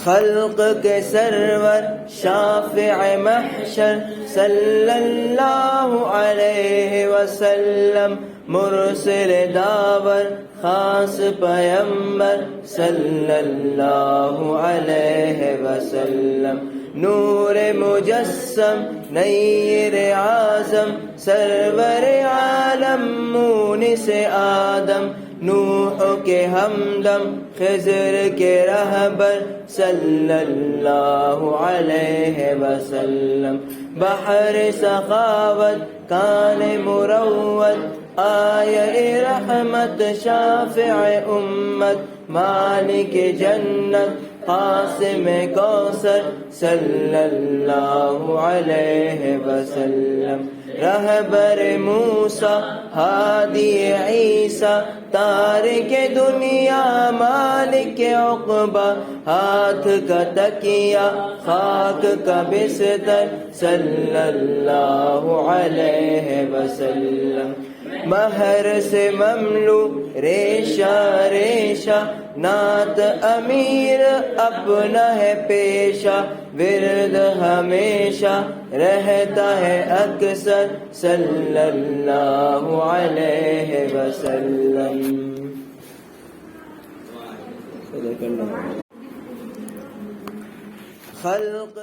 خلق کے سرور شافع محشر صلی اللہ علیہ وسلم، مرسل داور خاص پیمبر صلی اللہ علیہ وسلم، نور مجسم نیر اعظم سرور عالم مونس آدم، نوح کے ہمدم خضر کے رہبر صلی اللہ علیہ وسلم، بحر سخاوت کان مروت آیہ رحمت شافع امت، مالک جنت قاسم کوثر صلی اللہ علیہ وسلم، رہبر موسیٰ ہادی عیسیٰ تارک دنیا مالک عقبہ، ہاتھ کا تکیہ خاک کا بستر صلی اللہ علیہ وسلم، مہر سے مملو ریشہ ریشہ نعت امیر اپنا ہے پیشہ، ورد ہمیشہ رہتا ہے اکثر صلی اللہ علیہ وسلم۔ خلق